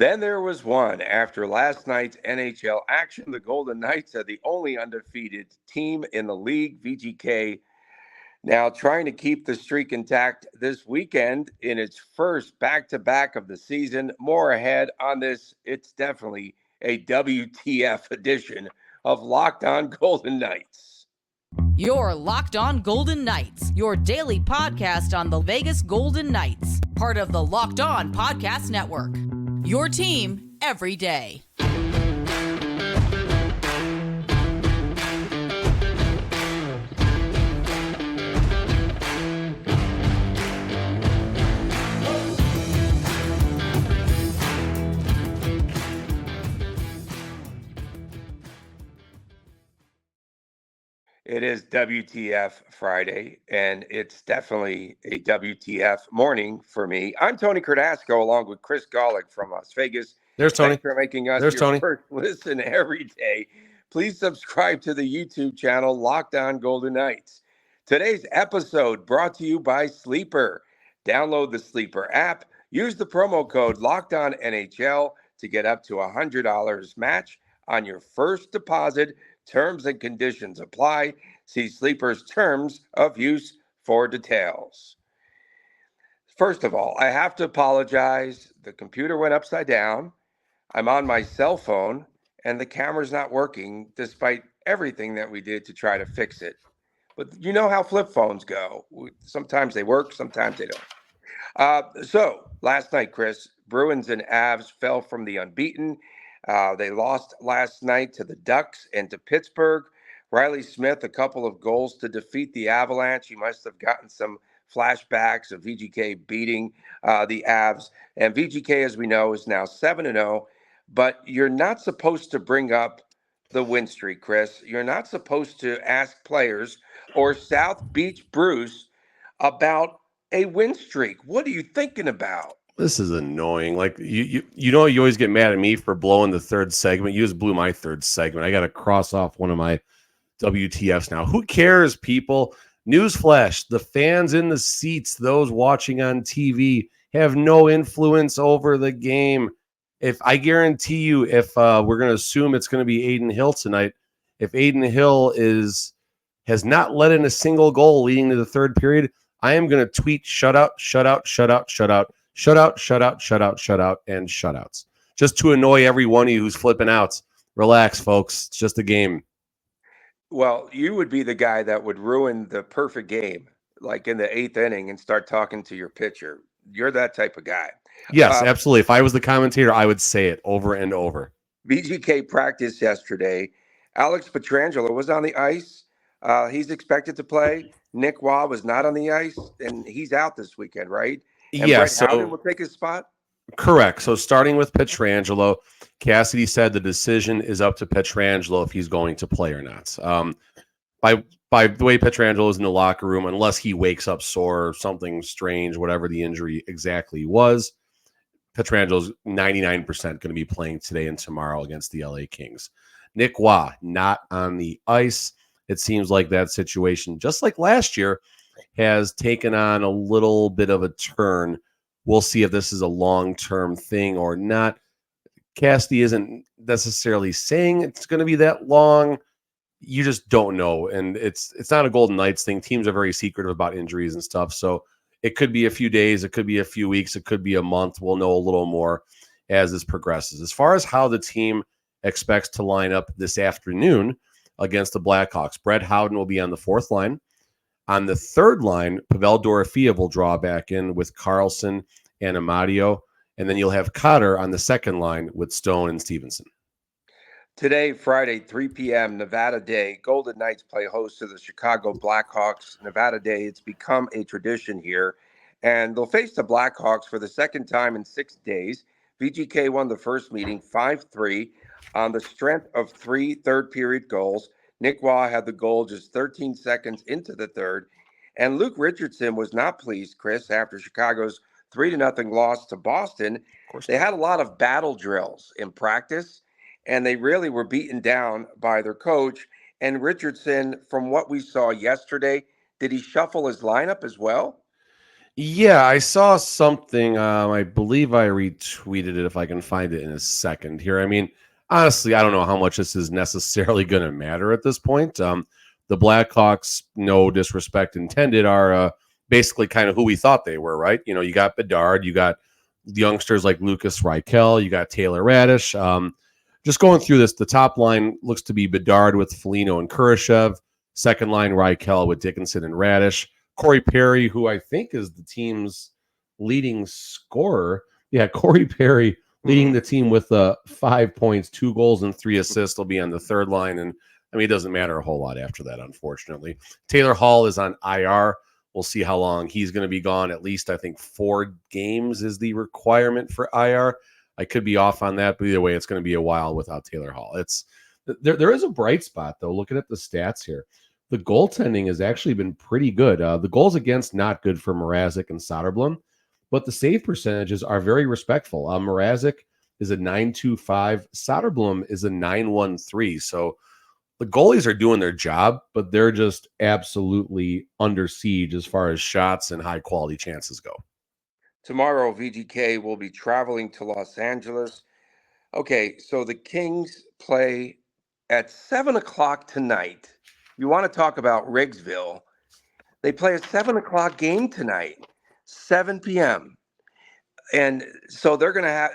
Then there was one. After last night's NHL action, the Golden Knights are the only undefeated team in the league. VGK now trying to keep the streak intact this weekend in its first back-to-back of the season. More ahead on this. It's definitely a WTF edition of Locked On Golden Knights. Your Locked On Golden Knights, your daily podcast on the Vegas Golden Knights, part of the Locked On Podcast Network. Your team every day. It is WTF Friday, and it's definitely a WTF morning for me. I'm Tony Cardasco, along with Chris Golick from Las Vegas. There's Tony. Thanks for making us your first listen every day. Please subscribe to the YouTube channel, Locked On Golden Knights. Today's episode brought to you by Sleeper. Download the Sleeper app. Use the promo code LOCKEDONNHL to get up to $100 match on your first deposit. Terms and conditions apply. See Sleeper's terms of use for details. First of all, I have to apologize. The computer went upside down. I'm on my cell phone, and the camera's not working despite everything that we did to try to fix it. But you know how flip phones go. Sometimes they work, sometimes they don't. So last night, Chris, Bruins and Avs fell from the unbeaten. They lost last night to the Ducks and to Pittsburgh. Riley Smith, a couple of goals to defeat the Avalanche. He must have gotten some flashbacks of VGK beating the Avs. And VGK, as we know, is now 7-0. But you're not supposed to bring up the win streak, Chris. You're not supposed to ask players or South Beach Bruce about a win streak. What are you thinking about? This is annoying. Like you always get mad at me for blowing the third segment. You just blew my third segment. I got to cross off one of my WTFs now. Who cares, people? Newsflash: the fans in the seats, those watching on TV, have no influence over the game. If I guarantee you, if we're going to assume it's going to be Adin Hill tonight, if Adin Hill has not let in a single goal leading to the third period, I am going to tweet shutout, shutout, shutout, shutout. Shutout, shutout, shutout, shutout, and shutouts. Just to annoy every one of you who's flipping out. Relax, folks. It's just a game. Well, you would be the guy that would ruin the perfect game, like in the 8th inning, and start talking to your pitcher. You're that type of guy. Yes, absolutely. If I was the commentator, I would say it over and over. VGK practiced yesterday. Alex Pietrangelo was on the ice. He's expected to play. Nick Waugh was not on the ice, and he's out this weekend, right? And yes, Brett Howden will take his spot? Correct. So starting with Pietrangelo, Cassidy said the decision is up to Pietrangelo if he's going to play or not. By the way Pietrangelo is in the locker room, unless he wakes up sore or something strange, whatever the injury exactly was, Pietrangelo's 99% going to be playing today and tomorrow against the LA Kings. Nick Waugh, not on the ice. It seems like that situation, just like last year, has taken on a little bit of a turn. We'll see if this is a long-term thing or not. Cassidy isn't necessarily saying it's going to be that long. You just don't know. And it's not a Golden Knights thing. Teams are very secretive about injuries and stuff. So it could be a few days. It could be a few weeks. It could be a month. We'll know a little more as this progresses. As far as how the team expects to line up this afternoon against the Blackhawks, Brett Howden will be on the fourth line. On the third line, Pavel Dorofeev will draw back in with Carlson and Amadio. And then you'll have Cotter on the second line with Stone and Stevenson. Today, Friday, 3 p.m., Nevada Day, Golden Knights play host to the Chicago Blackhawks. Nevada Day, it's become a tradition here. And they'll face the Blackhawks for the second time in 6 days. VGK won the first meeting 5-3 on the strength of 3 third-period goals. Nick Waugh had the goal just 13 seconds into the third. And Luke Richardson was not pleased, Chris, after Chicago's 3-0 loss to Boston. They had a lot of battle drills in practice, and they really were beaten down by their coach. And Richardson, from what we saw yesterday, did he shuffle his lineup as well? Yeah, I saw something. I believe I retweeted it if I can find it in a second here. I mean, honestly, I don't know how much this is necessarily going to matter at this point. The Blackhawks, no disrespect intended, are basically kind of who we thought they were, right? You know, you got Bedard, you got youngsters like Lucas Reichel, you got Taylor Radish. Just going through this, the top line looks to be Bedard with Foligno and Kurashev. Second line, Reichel with Dickinson and Radish. Corey Perry, who I think is the team's leading scorer. Yeah, Corey Perry leading the team with 5 points, 2 goals, and 3 assists. Will be on the third line. And I mean, it doesn't matter a whole lot after that, unfortunately. Taylor Hall is on IR. We'll see how long he's going to be gone. At least I think 4 games is the requirement for IR. I could be off on that, but either way, it's going to be a while without Taylor Hall. It's there is a bright spot, though, looking at the stats here. The goaltending has actually been pretty good. The goals against, not good for Mrazek and Soderblom, but the save percentages are very respectful. Mrazek is a 9.25. Soderblom is a 9.13. So the goalies are doing their job, but they're just absolutely under siege as far as shots and high quality chances go. Tomorrow, VGK will be traveling to Los Angeles. Okay, so the Kings play at 7 o'clock tonight. You want to talk about Riggsville? They play a 7 o'clock game tonight, 7 p.m. And so they're going to have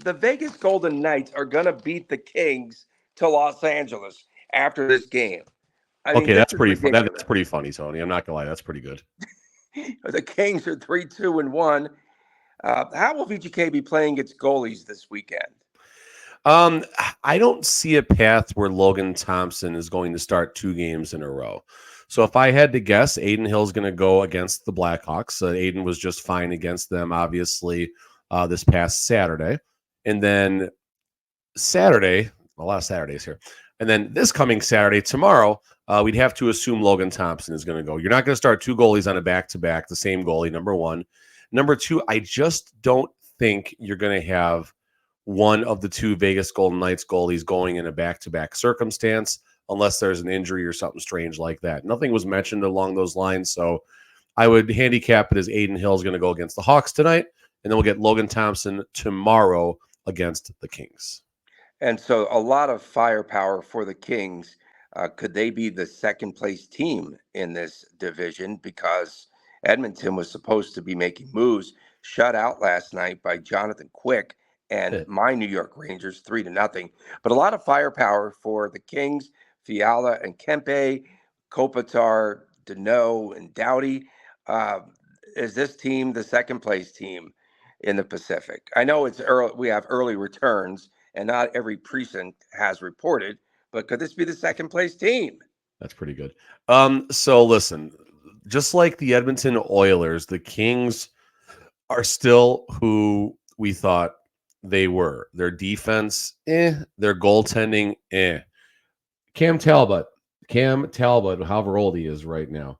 the Vegas Golden Knights are going to beat the Kings to Los Angeles after this game. I mean, Okay, that's pretty fun. That's pretty funny, Tony. I'm not gonna lie, that's pretty good. The Kings are 3-2-1. How will VGK be playing its goalies this weekend? I don't see a path where Logan Thompson is going to start 2 games in a row. So if I had to guess, Adin Hill's going to go against the Blackhawks. Adin was just fine against them, obviously, this past Saturday. And then Saturday, a lot of Saturdays here. And then this coming Saturday, tomorrow, we'd have to assume Logan Thompson is going to go. You're not going to start 2 goalies on a back-to-back, the same goalie, number one. Number two, I just don't think you're going to have one of the 2 Vegas Golden Knights goalies going in a back-to-back circumstance unless there's an injury or something strange like that. Nothing was mentioned along those lines, so I would handicap it as Adin Hill is going to go against the Hawks tonight, and then we'll get Logan Thompson tomorrow against the Kings. And so a lot of firepower for the Kings. Could they be the second-place team in this division? Because Edmonton was supposed to be making moves, shut out last night by Jonathan Quick and my New York Rangers 3-0. But a lot of firepower for the Kings, Fiala and Kempe, Kopitar, Deneau, and Doughty. Is this team the second-place team in the Pacific? I know it's early. We have early returns, and not every precinct has reported. But could this be the second-place team? That's pretty good. So listen, just like the Edmonton Oilers, the Kings are still who we thought they were. Their defense, their goaltending, Cam Talbot, however old he is right now.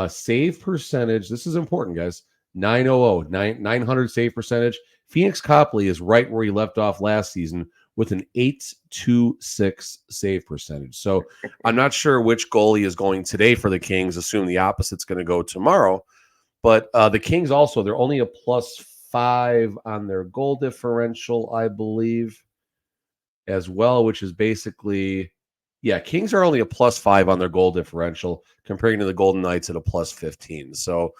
Save percentage, this is important, guys. 900 save percentage. Phoenix Copley is right where he left off last season with an 826 save percentage. So I'm not sure which goalie is going today for the Kings. Assume the opposite's going to go tomorrow. But the Kings also, they're only a +5 on their goal differential, I believe, as well, which is basically, Kings are only a +5 on their goal differential comparing to the Golden Knights at a +15. So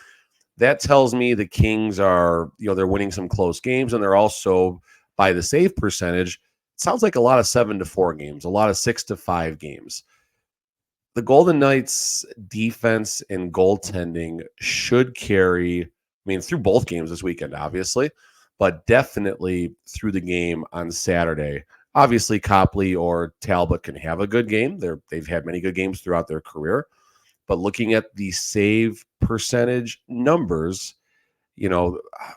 that tells me the Kings are, they're winning some close games, and they're also, by the save percentage, it sounds like a lot of 7-4 games, a lot of 6-5 games. The Golden Knights defense and goaltending should carry, through both games this weekend, obviously, but definitely through the game on Saturday. Obviously, Copley or Talbot can have a good game. They've had many good games throughout their career. But looking at the save percentage numbers,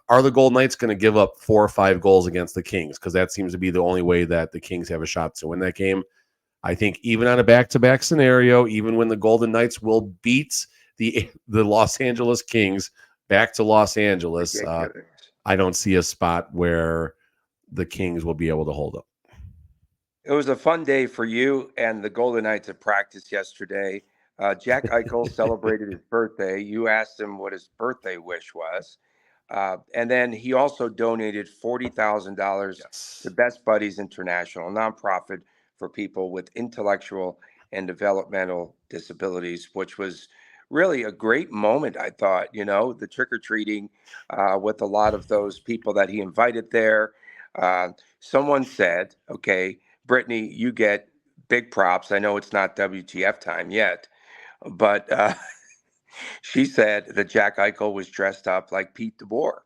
are the Golden Knights going to give up 4 or 5 goals against the Kings? Because that seems to be the only way that the Kings have a shot to win that game. I think even on a back-to-back scenario, even when the Golden Knights will beat the Los Angeles Kings back to Los Angeles, I don't see a spot where the Kings will be able to hold up. It was a fun day for you and the Golden Knights at practice yesterday. Jack Eichel celebrated his birthday. You asked him what his birthday wish was. And then he also donated $40,000 to Best Buddies International, a nonprofit for people with intellectual and developmental disabilities, which was really a great moment, I thought, the trick-or-treating with a lot of those people that he invited there. Someone said, okay, Brittany, you get big props. I know it's not WTF time yet, but she said that Jack Eichel was dressed up like Pete DeBoer.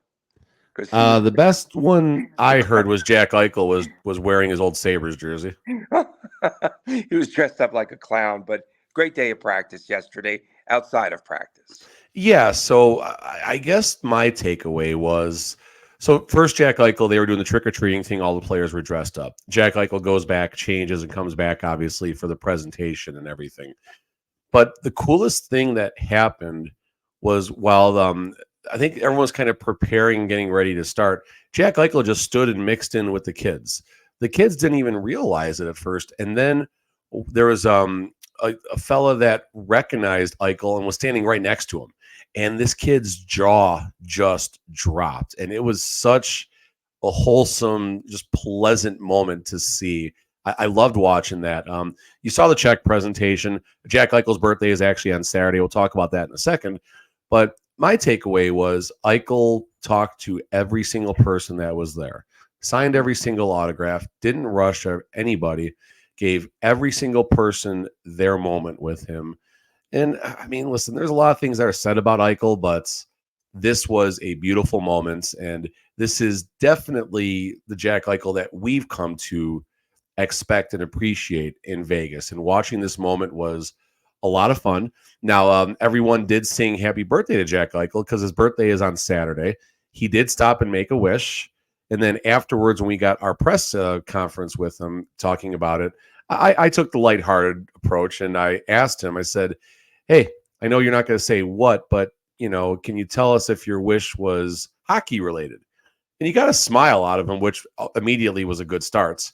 The best one I heard was Jack Eichel was wearing his old Sabres jersey. He was dressed up like a clown, but great day of practice yesterday outside of practice. Yeah, so I guess my takeaway was, so first Jack Eichel, they were doing the trick-or-treating thing. All the players were dressed up. Jack Eichel goes back, changes, and comes back, obviously, for the presentation and everything. But the coolest thing that happened was while I think everyone's kind of preparing, getting ready to start, Jack Eichel just stood and mixed in with the kids. The kids didn't even realize it at first. And then there was a fella that recognized Eichel and was standing right next to him. And this kid's jaw just dropped. And it was such a wholesome, just pleasant moment to see. I loved watching that. You saw the Czech presentation. Jack Eichel's birthday is actually on Saturday. We'll talk about that in a second. But my takeaway was Eichel talked to every single person that was there, signed every single autograph, didn't rush anybody, gave every single person their moment with him. And I mean, listen, there's a lot of things that are said about Eichel, but this was a beautiful moment. And this is definitely the Jack Eichel that we've come to expect and appreciate in Vegas. And watching this moment was a lot of fun. Now, everyone did sing happy birthday to Jack Eichel because his birthday is on Saturday. He did stop and make a wish. And then afterwards, when we got our press conference with him talking about it, I took the lighthearted approach and I asked him, I said, hey, I know you're not going to say what, but, can you tell us if your wish was hockey related? And he got a smile out of him, which immediately was a good start.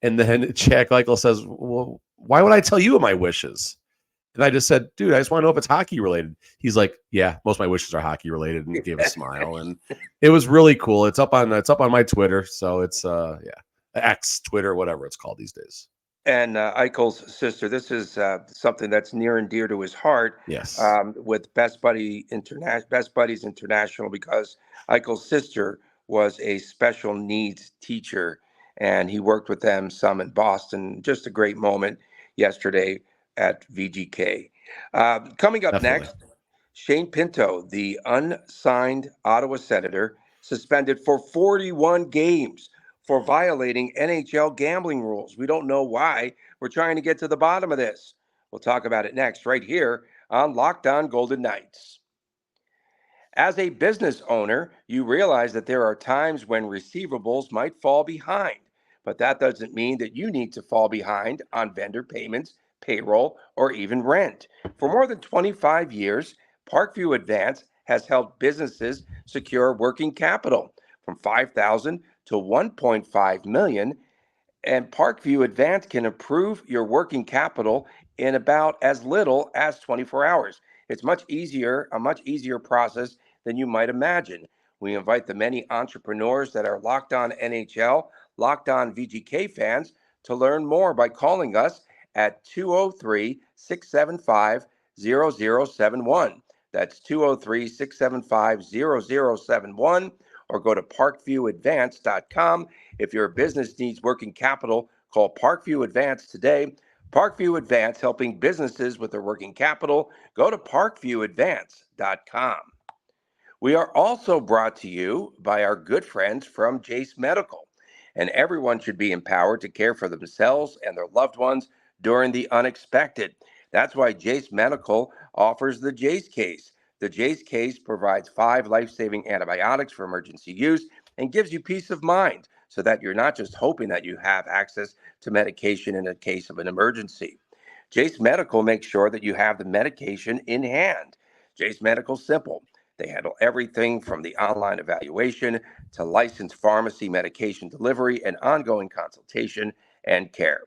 And then Jack Eichel says, well, why would I tell you what my wish is? And I just said, dude, I just want to know if it's hockey related. He's like, yeah, most of my wishes are hockey related, and gave a smile. And it was really cool. It's up on my Twitter. So it's X, Twitter, whatever it's called these days. And Eichel's sister, this is something that's near and dear to his heart. Yes. With Best Buddies International, because Eichel's sister was a special needs teacher, and he worked with them some in Boston. Just a great moment yesterday at VGK. Coming up next, Shane Pinto, the unsigned Ottawa Senator, suspended for 41 games for violating NHL gambling rules. We don't know why. We're trying to get to the bottom of this. We'll talk about it next, right here on Locked On Golden Knights. As a business owner, you realize that there are times when receivables might fall behind, but that doesn't mean that you need to fall behind on vendor payments, payroll, or even rent. For more than 25 years, Parkview Advance has helped businesses secure working capital from $5,000 to $1.5 million, and Parkview Advance can approve your working capital in about as little as 24 hours. It's a much easier process than you might imagine. We invite the many entrepreneurs that are Locked On NHL, Locked On VGK fans to learn more by calling us at 203-675-0071. That's 203-675-0071, or go to parkviewadvance.com. If your business needs working capital, call Parkview Advance today. Parkview Advance, helping businesses with their working capital. Go to parkviewadvance.com. We are also brought to you by our good friends from Jase Medical. And everyone should be empowered to care for themselves and their loved ones during the unexpected. That's why Jase Medical offers the Jase Case. The Jase Case provides 5 life-saving antibiotics for emergency use and gives you peace of mind so that you're not just hoping that you have access to medication in a case of an emergency. Jase Medical makes sure that you have the medication in hand. Jase Medical's simple. They handle everything from the online evaluation to licensed pharmacy medication delivery and ongoing consultation and care.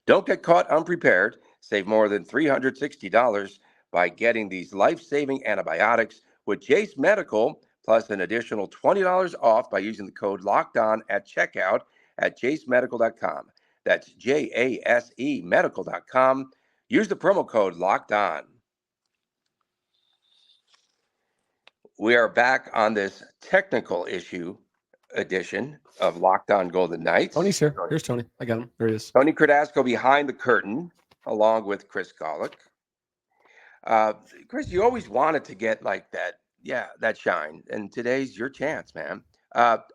Don't get caught unprepared. Save more than $360 by getting these life-saving antibiotics with Jase Medical, plus an additional $20 off by using the code LOCKEDON at checkout at jasemedical.com. That's JASE medical.com. Use the promo code LOCKEDON. We are back on this technical issue edition of Locked On Golden Knights. Tony's here. Here's Tony. I got him. There he is. Tony Cardasco behind the curtain, along with Chris Golick. Chris, you always wanted to get like that, that shine, and today's your chance, man.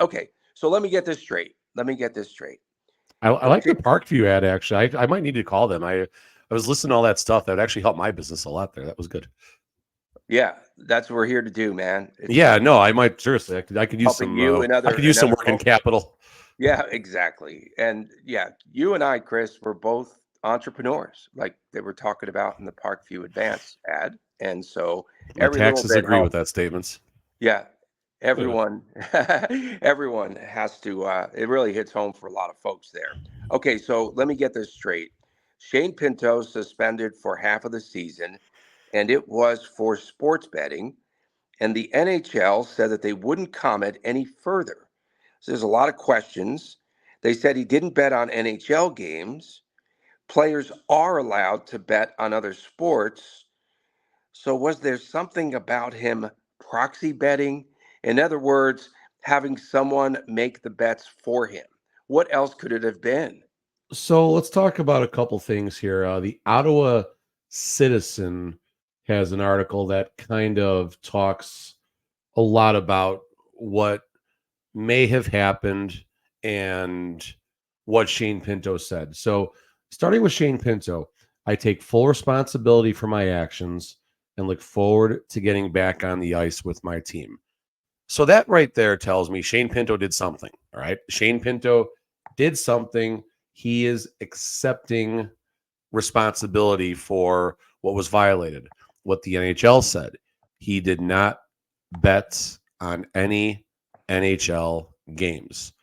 Okay, so let me get this straight. I like the Parkview ad, actually. I might need to call them. I was listening to all that stuff. That would actually help my business a lot there. That was good. Yeah, that's what we're here to do, man. I might seriously. I could use some. I could use some working capital. Yeah, exactly. And yeah, you and I, Chris, we're both entrepreneurs, like they were talking about in the Parkview Advance ad. And so every taxes agree with that statements. Yeah, everyone has to. It really hits home for a lot of folks there. Okay, so let me get this straight. Shane Pinto suspended for half of the season, and it was for sports betting. And the NHL said that they wouldn't comment any further. So there's a lot of questions. They said he didn't bet on NHL games. Players are allowed to bet on other sports. So was there something about him proxy betting? In other words, having someone make the bets for him? What else could it have been? So let's talk about a couple things here. The Ottawa Citizen has an article that kind of talks a lot about what may have happened and what Shane Pinto said. So starting with Shane Pinto, I take full responsibility for my actions and look forward to getting back on the ice with my team. So that right there tells me Shane Pinto did something. All right. Shane Pinto did something. He is accepting responsibility for what was violated. What the NHL said, he did not bet on any NHL games.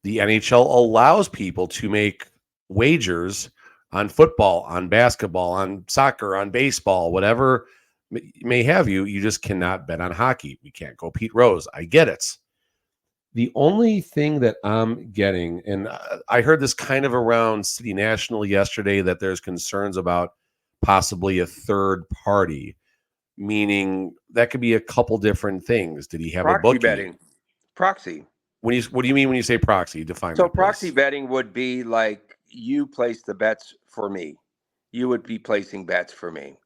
The NHL allows people to make wagers on football, on basketball, on soccer, on baseball, whatever may have you. You just cannot bet on hockey. We can't go Pete Rose. I get it. The only thing that I'm getting, and I heard this kind of around City National yesterday, that there's concerns about possibly a third party, meaning that could be a couple different things. Did he have a bookie? Betting. Proxy. What do you mean when you say proxy? Define. So proxy betting would be like you place the bets for me. You would be placing bets for me.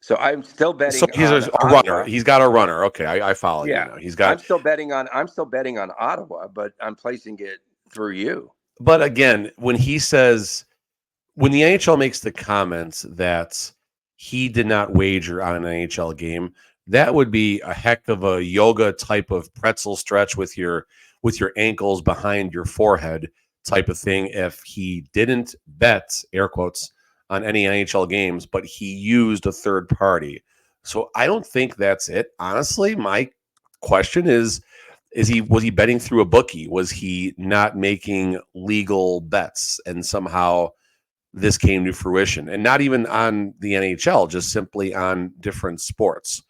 So I'm still betting. So he's a runner. He's got a runner. Okay, I follow you now. He's got. I'm still betting on Ottawa, but I'm placing it through you. But again, when the NHL makes the comments that he did not wager on an NHL game, that would be a heck of a yoga type of pretzel stretch with your ankles behind your forehead type of thing if he didn't bet, air quotes, on any NHL games, but he used a third party. So I don't think that's it. Honestly, my question was he betting through a bookie? Was he not making legal bets? And somehow this came to fruition, and not even on the NHL, just simply on different sports.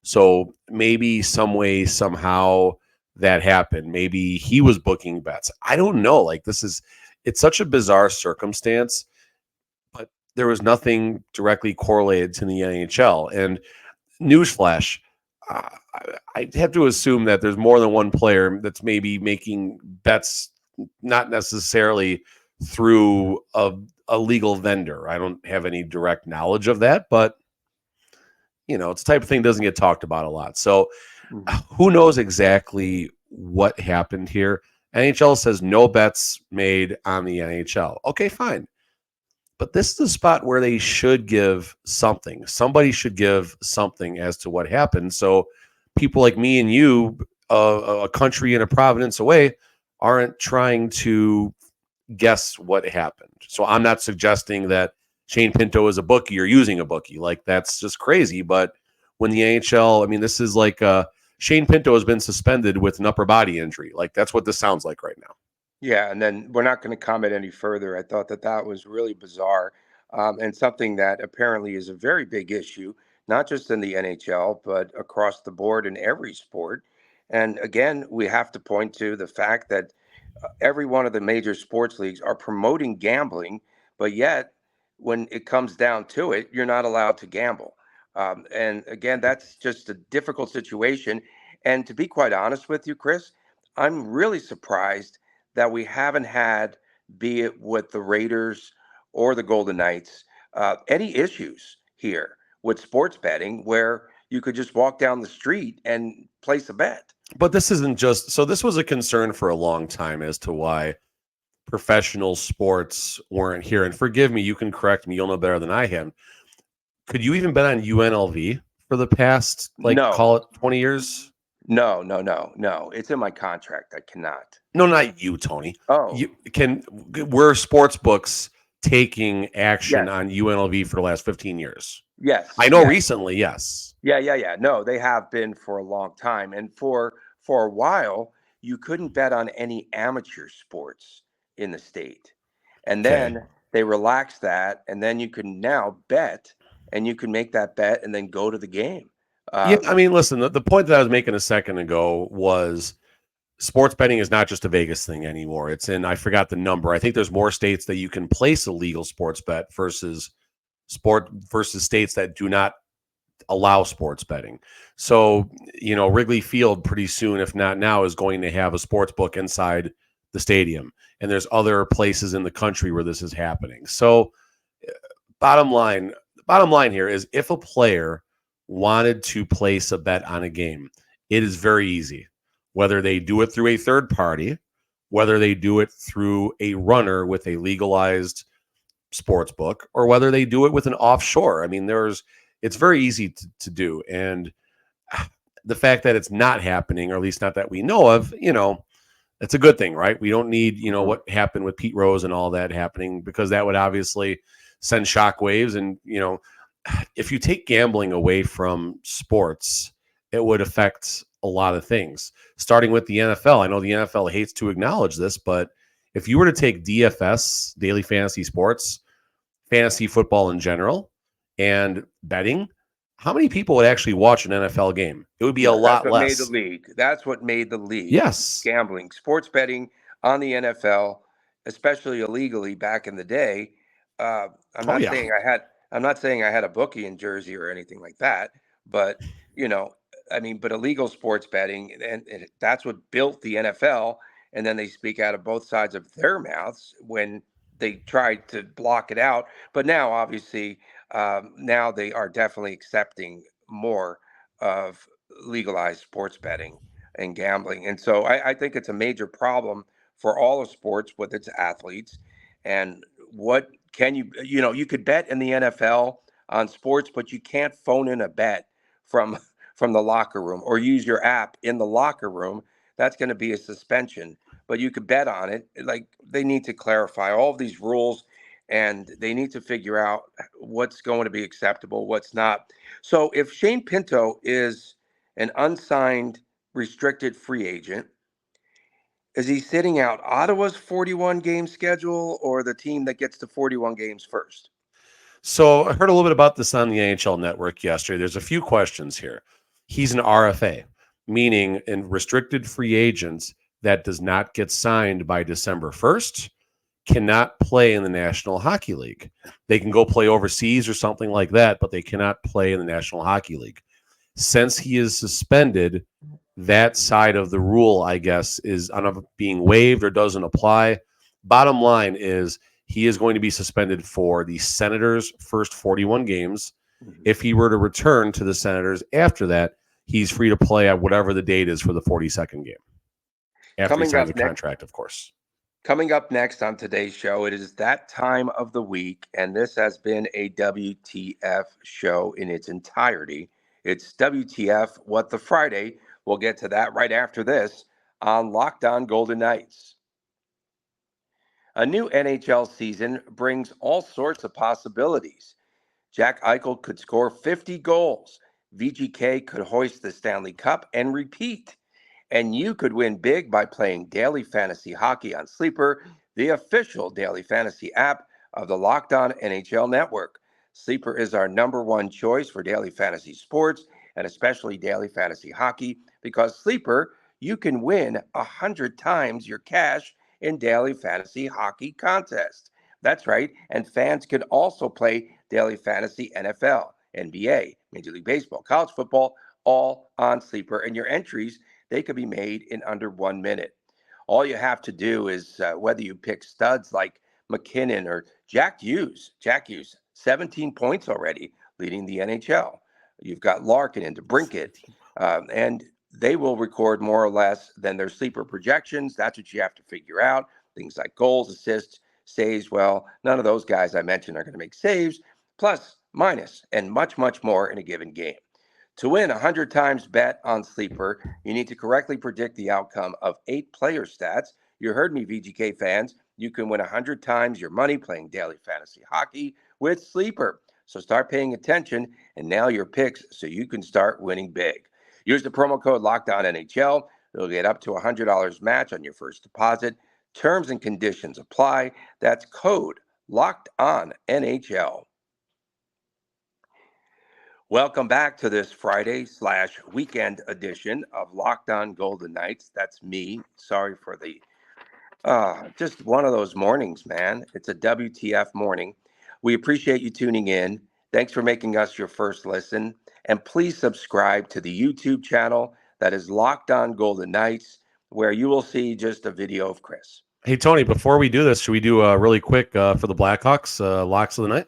So maybe some way, somehow that happened. Maybe he was booking bets. I don't know. Like it's such a bizarre circumstance, but there was nothing directly correlated to the NHL. And newsflash, I have to assume that there's more than one player that's maybe making bets, not necessarily through a legal vendor. I don't have any direct knowledge of that, but it's the type of thing that doesn't get talked about a lot. So who knows exactly what happened here? NHL says no bets made on the NHL. Okay, fine. But this is the spot where they should give something. Somebody should give something as to what happened. So people like me and you, a country and a province away, aren't trying to guess what happened. So I'm not suggesting that Shane Pinto is a bookie or using a bookie. Like, that's just crazy. But when the NHL, this is like Shane Pinto has been suspended with an upper body injury. Like, that's what this sounds like right now. Yeah, and then we're not going to comment any further. I thought that was really bizarre and something that apparently is a very big issue, not just in the NHL, but across the board in every sport. And again, we have to point to the fact that every one of the major sports leagues are promoting gambling, but yet when it comes down to it, you're not allowed to gamble. And again, that's just a difficult situation. And to be quite honest with you, Chris, I'm really surprised that we haven't had, be it with the Raiders or the Golden Knights, any issues here with sports betting where you could just walk down the street and place a bet. But this isn't just so. This was a concern for a long time as to why professional sports weren't here. And forgive me, you can correct me. You'll know better than I am. Could you even bet on UNLV for the past, No. call it 20 years? No. It's in my contract. I cannot. No, not you, Tony. Oh, Were sports books taking action Yes. on UNLV for the last 15 years? yes. I know yes. recently, yes. Yeah. No, they have been for a long time. And for a while, you couldn't bet on any amateur sports in the state. And then they relaxed that. And then you can now bet, and you can make that bet and then go to the game. Yeah, I mean, listen, the point that I was making a second ago was sports betting is not just a Vegas thing anymore. It's in, I forgot the number. I think there's more states that you can place a legal sports bet versus states that do not allow sports betting. So, Wrigley Field pretty soon, if not now, is going to have a sports book inside the stadium. And there's other places in the country where this is happening. So bottom line here is if a player wanted to place a bet on a game, it is very easy. Whether they do it through a third party, whether they do it through a runner with a legalized sports book, or whether they do it with an offshore. I mean, it's very easy to do. And the fact that it's not happening, or at least not that we know of, it's a good thing, right? We don't need, what happened with Pete Rose and all that happening, because that would obviously send shockwaves. And, if you take gambling away from sports, it would affect a lot of things, starting with the NFL. I know the NFL hates to acknowledge this, but if you were to take DFS, daily fantasy sports, fantasy football in general, and betting, how many people would actually watch an NFL game? It would be a lot less. That's what made the league. That's what made the league. Yes. Gambling, sports betting on the NFL, especially illegally back in the day. I'm not saying I had a bookie in Jersey or anything like that, but but illegal sports betting, and that's what built the NFL. And then they speak out of both sides of their mouths when they tried to block it out. But now, obviously, now they are definitely accepting more of legalized sports betting and gambling. And so I think it's a major problem for all of sports with its athletes. And what can you could bet in the NFL on sports, but you can't phone in a bet from the locker room or use your app in the locker room. That's going to be a suspension, but you could bet on it. Like, they need to clarify all of these rules, and they need to figure out what's going to be acceptable, what's not. So if Shane Pinto is an unsigned restricted free agent, is he sitting out Ottawa's 41 game schedule or the team that gets to 41 games first? So I heard a little bit about this on the NHL Network yesterday. There's a few questions here. He's an RFA, meaning in restricted free agents that does not get signed by December 1st cannot play in the National Hockey League. They can go play overseas or something like that, but they cannot play in the National Hockey League. Since he is suspended, that side of the rule, I guess, is being waived or doesn't apply. Bottom line is he is going to be suspended for the Senators' first 41 games. If he were to return to the Senators after that, he's free to play at whatever the date is for the 42nd game. After he signs a contract, of course. Coming up next on today's show, it is that time of the week, and this has been a WTF show in its entirety. It's WTF What the Friday. We'll get to that right after this on Locked On Golden Knights. A new NHL season brings all sorts of possibilities. Jack Eichel could score 50 goals. VGK could hoist the Stanley Cup and repeat. And you could win big by playing daily fantasy hockey on Sleeper, the official daily fantasy app of the Locked On NHL Network. Sleeper is our #1 choice for daily fantasy sports and especially daily fantasy hockey because Sleeper, you can win 100 times your cash in daily fantasy hockey contests. That's right. And fans can also play daily fantasy NFL, NBA, Major League Baseball, college football, all on Sleeper. And your entries, they could be made in under 1 minute. All you have to do is whether you pick studs like McKinnon or Jack Hughes, 17 points already, leading the NHL. You've got Larkin and DeBrincat, and they will record more or less than their sleeper projections. That's what you have to figure out. Things like goals, assists, saves. Well, none of those guys I mentioned are going to make saves, plus, minus, and much, much more in a given game. To win 100 times bet on Sleeper, you need to correctly predict the outcome of 8 player stats. You heard me, VGK fans. You can win 100 times your money playing daily fantasy hockey with Sleeper. So start paying attention and nail your picks so you can start winning big. Use the promo code LOCKEDONNHL. You'll get up to $100 match on your first deposit. Terms and conditions apply. That's code LOCKEDONNHL. Welcome back to this Friday/weekend edition of Locked On Golden Knights. That's me. Sorry for the just one of those mornings, man. It's a WTF morning. We appreciate you tuning in. Thanks for making us your first listen. And please subscribe to the YouTube channel that is Locked On Golden Knights, where you will see just a video of Chris. Hey, Tony, before we do this, should we do really quick for the Blackhawks, locks of the night?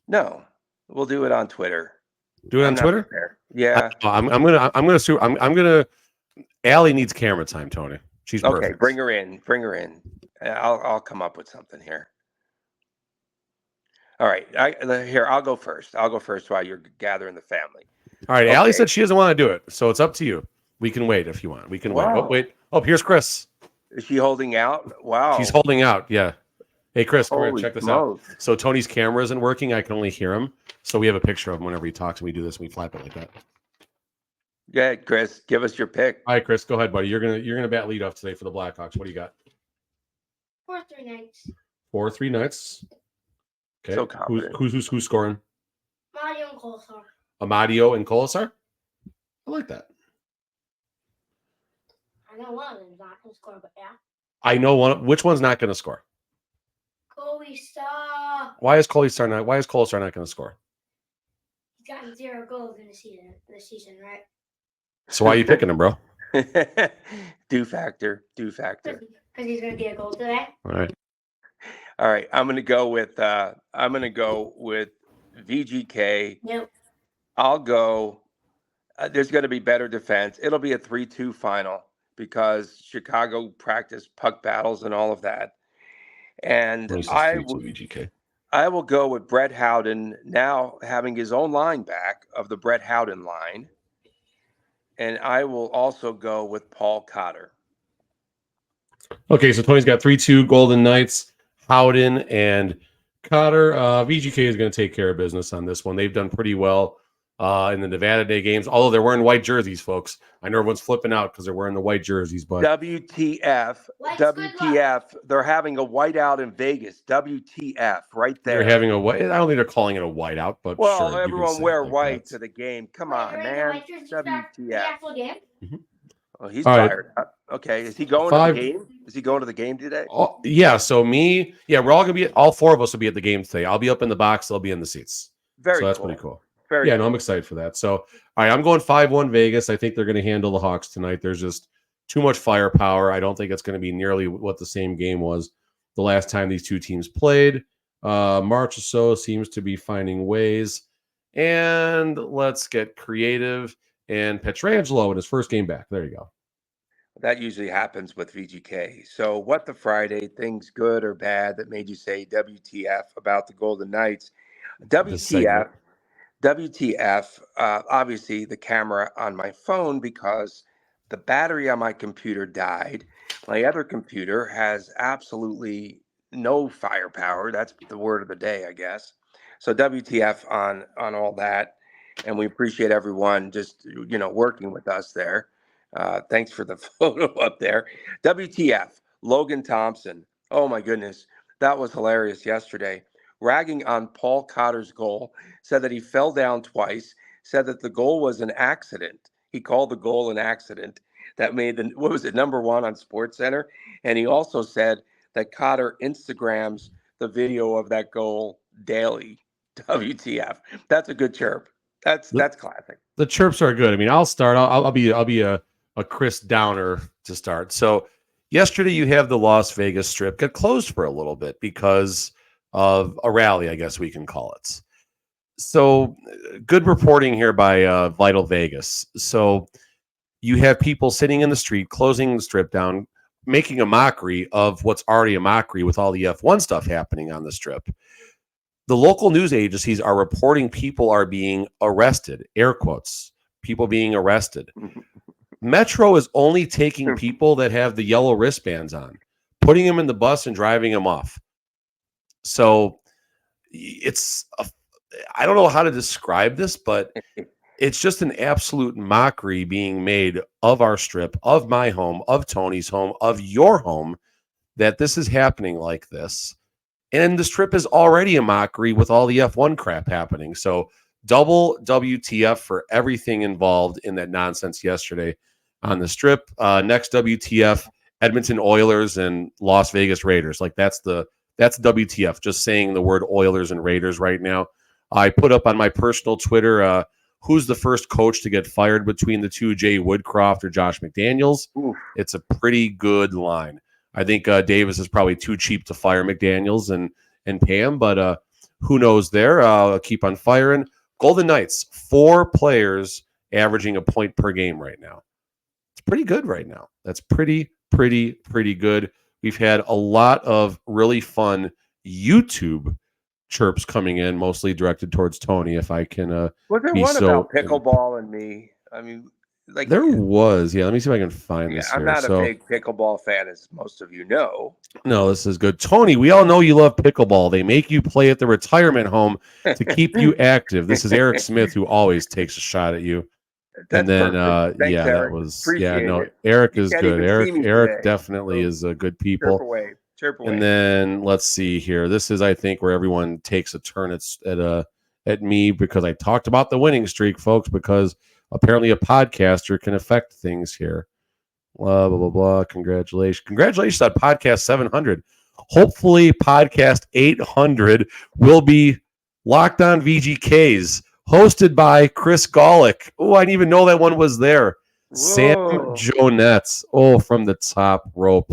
No, we'll do it on Twitter. Do it on Twitter? Yeah. I'm gonna Allie needs camera time, Tony. She's okay. Perfect. Bring her in. I'll come up with something here. All right. I'll go first. I'll go first while you're gathering the family. All right. Okay. Allie said she doesn't want to do it, so it's up to you. We can wait if you want. We can wait. Oh, wait. Oh, here's Chris. Is she holding out? Wow. She's holding out. Yeah. Hey, Chris, come here. Check this out. So Tony's camera isn't working. I can only hear him. So we have a picture of him whenever he talks, and we do this, and we flap it like that. Go ahead, Chris. Give us your pick. All right, Chris, go ahead, buddy. You're gonna bat leadoff today for the Blackhawks. What do you got? 4-3 Knights. 4-3 Knights. Okay. So confident. Who's scoring? Amadio and Colasar. Amadio and Colasar? I like that. I know one of them's not going to score, but yeah. I know one. Which one's not going to score? Colasar. Why is Colasar not going to score? He's gotten 0 goals in the season, right? So why are you picking him, bro? Do factor. Because he's going to get a goal today. All right. I'm gonna go with VGK. Nope. I'll go. There's going to be better defense. It'll be a 3-2 final because Chicago practiced puck battles and all of that. And I will go with Brett Howden now having his own line back of the Brett Howden line. And I will also go with Paul Cotter. Okay, so Tony's got 3-2 Golden Knights, Howden, and Cotter. VGK is going to take care of business on this one. They've done pretty well in the Nevada Day games, although they're wearing white jerseys, folks. I know everyone's flipping out because they're wearing the white jerseys, but WTF, they're having a whiteout in Vegas. WTF, right there. They're having a white. I don't think they're calling it a whiteout, but well, sure, everyone wear like white that. to the game. Come on, man. WTF. Oh, he's All tired. Right. Okay, is he going to the game? Is he going to the game today? Oh, yeah. So we're all gonna be. All 4 of us will be at the game today. I'll be up in the box. They'll be in the seats. So that's cool. pretty cool. Very cool. No, I'm excited for that. So, all right, I'm going 5-1 Vegas. I think they're going to handle the Hawks tonight. There's just too much firepower. I don't think it's going to be nearly what the same game was the last time these two teams played. March or so seems to be finding ways. And let's get creative. And Pietrangelo in his first game back. There you go. That usually happens with VGK. So what the Friday, things good or bad that made you say WTF about the Golden Knights? WTF, obviously the camera on my phone because the battery on my computer died. My other computer has absolutely no firepower. That's the word of the day, I guess. So WTF on all that. And we appreciate everyone just, working with us there. Thanks for the photo up there. WTF, Logan Thompson. Oh my goodness. That was hilarious yesterday. ragging on Paul Cotter's goal, said that he fell down twice, said that the goal was an accident. He called the goal an accident that made the, what was it, #1 on SportsCenter? And he also said that Cotter Instagrams the video of that goal daily. WTF. That's a good chirp. That's classic. The chirps are good. I mean, I'll start. I'll be a Chris Downer to start. So yesterday you have the Las Vegas Strip get closed for a little bit because of a rally, I guess we can call it. So good reporting here by Vital Vegas. So you have people sitting in the street, closing the strip down, making a mockery of what's already a mockery with all the F1 stuff happening on the strip. The local news agencies are reporting people are being arrested, air quotes, people being arrested. Metro is only taking people that have the yellow wristbands on, putting them in the bus and driving them off. So I don't know how to describe this, but it's just an absolute mockery being made of our strip, of my home, of Tony's home, of your home, that this is happening like this. And the strip is already a mockery with all the F1 crap happening. So double WTF for everything involved in that nonsense yesterday on the strip. Next WTF, Edmonton Oilers and Las Vegas Raiders. Like that's WTF, just saying the word Oilers and Raiders right now. I put up on my personal Twitter, who's the first coach to get fired between the two, Jay Woodcroft or Josh McDaniels? Oof. It's a pretty good line. I think Davis is probably too cheap to fire McDaniels and pay him, but who knows there? I'll keep on firing. Golden Knights, 4 players averaging a point per game right now. It's pretty good right now. That's pretty good. We've had a lot of really fun YouTube chirps coming in, mostly directed towards Tony, if I can was there be one so about pickleball and me? I mean, like there was. Yeah, let me see if I can find this I'm here. not a big pickleball fan, as most of you know. No, this is good. Tony, we all know you love pickleball. They make you play at the retirement home to keep you active. This is Eric Smith, who always takes a shot at you. That's and then Thanks, yeah, Eric. that was Appreciate it. Eric You is can't good. even see me Eric today, definitely so is a good people. Chirp away. And then let's see here. This is, I think, where everyone takes a turn at me because I talked about the winning streak, folks, because apparently a podcaster can affect things here. Blah, blah, blah, blah. Congratulations on podcast 700. Hopefully podcast 800 will be Locked On VGKs, hosted by Chris Golick. Oh, I didn't even know that one was there. Whoa. Sam Jonetts. Oh, from the top rope.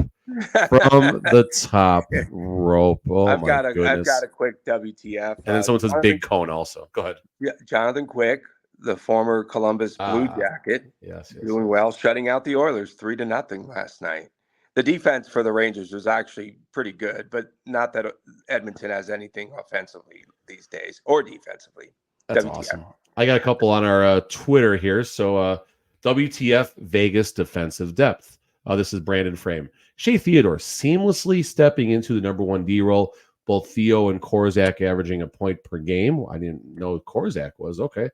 From the top rope. Oh, I've my goodness. I've got a quick WTF. And then someone says Big Cone also. Go ahead. Yeah, Jonathan Quick, the former Columbus Blue Jacket, yes. doing well, shutting out the Oilers 3-0 last night. The defense for the Rangers was actually pretty good, but not that Edmonton has anything offensively these days or defensively. That's WTF. awesome. I got a couple on our Twitter here. So WTF Vegas defensive depth. This is Brandon Frame. Shea Theodore seamlessly stepping into the #1 D role. Both Theo and Korzak averaging a point per game. I didn't know Korzak was. Okay.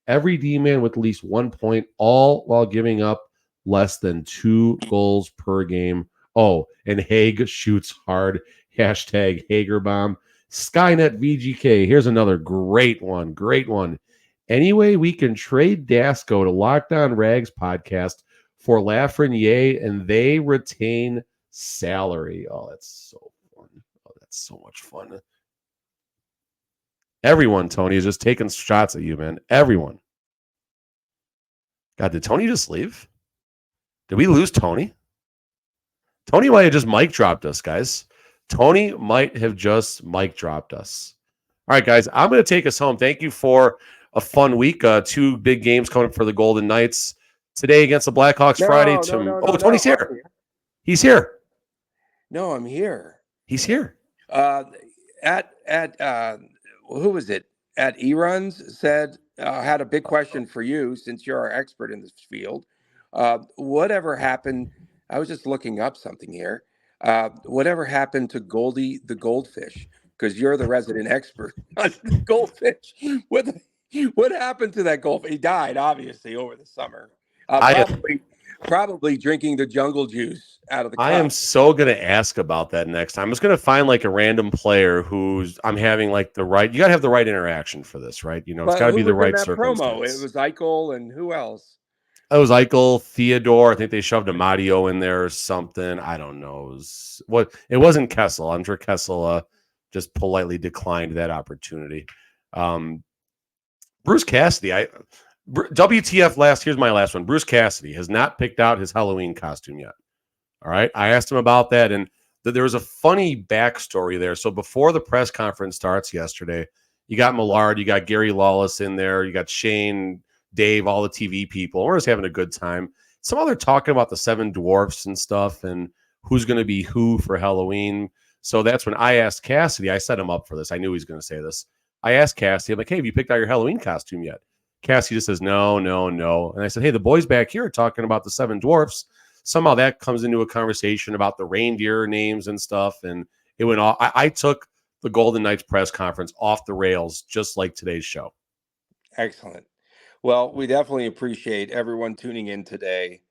Every D-man with at least 1 point, all while giving up less than 2 goals per game. Oh, and Haig shoots hard. Hashtag Hagerbomb. Skynet VGK. Here's another great one. Anyway, we can trade Dasco to Locked On Rags podcast for Lafreniere, and they retain salary. Oh, that's so fun. Oh, that's so much fun. Everyone, Tony, is just taking shots at you, man. Everyone. God, did Tony just leave? Did we lose Tony? Tony might have just mic dropped us, guys. Tony might have just mic dropped us. All right, guys, I'm going to take us home. Thank you for a fun week. 2 big games coming up for the Golden Knights. Today against the Blackhawks, Friday. Tony's here. He's here. No, I'm here. He's here. Who was it? At eRuns said, had a big question for you since you're our expert in this field. Whatever happened? I was just looking up something here. Whatever happened to Goldie the goldfish? Because you're the resident expert on the goldfish. What happened to that goldfish? He died, obviously, over the summer. probably drinking the jungle juice out of the cup. I am so going to ask about that next time. I'm just going to find like a random player who's I'm having like the right. You got to have the right interaction for this, right? You know, it's got to be the right circumstance. It was Eichel and who else? It was Eichel, Theodore. I think they shoved a Mario in there or something. I don't know. It wasn't Kessel. I'm sure Kessel just politely declined that opportunity. Bruce Cassidy. WTF here's my last one. Bruce Cassidy has not picked out his Halloween costume yet. All right. I asked him about that, and there was a funny backstory there. So before the press conference starts yesterday, you got Millard, you got Gary Lawless in there, you got Shane, Dave, all the TV people. We're just having a good time. Somehow they're talking about the 7 dwarfs and stuff and who's going to be who for Halloween. So that's when I asked Cassidy. I set him up for this. I knew he was going to say this. I asked Cassidy, I'm like, hey, have you picked out your Halloween costume yet? Cassidy just says, no. And I said, hey, the boys back here are talking about the 7 dwarfs. Somehow that comes into a conversation about the reindeer names and stuff. And it went off. I took the Golden Knights press conference off the rails, just like today's show. Excellent. Well, we definitely appreciate everyone tuning in today.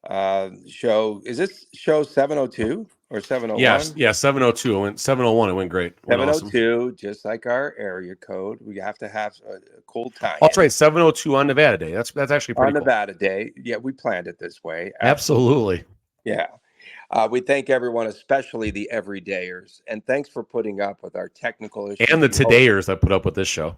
Is this show 702 or 701? Yeah, 702. It went 701. It went great. 702, awesome. Just like our area code. We have to have a cool time. That's right, 702 on Nevada Day. That's actually pretty on cool. Nevada Day. Yeah, we planned it this way. Absolutely. Yeah. We thank everyone, especially the everydayers, and thanks for putting up with our technical issues. And the todayers that put up with this show.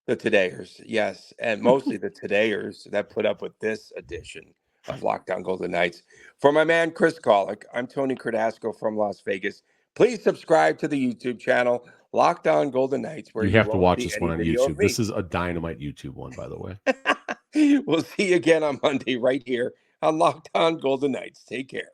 The todayers, yes, and mostly the todayers that put up with this edition of Locked On Golden Knights. For my man Chris Golick, I'm Tony Cardasco from Las Vegas. Please subscribe to the YouTube channel Locked On Golden Knights, where you have to watch this one on YouTube. This is a dynamite YouTube one, by the way. We'll see you again on Monday right here on Locked On Golden Knights. Take care.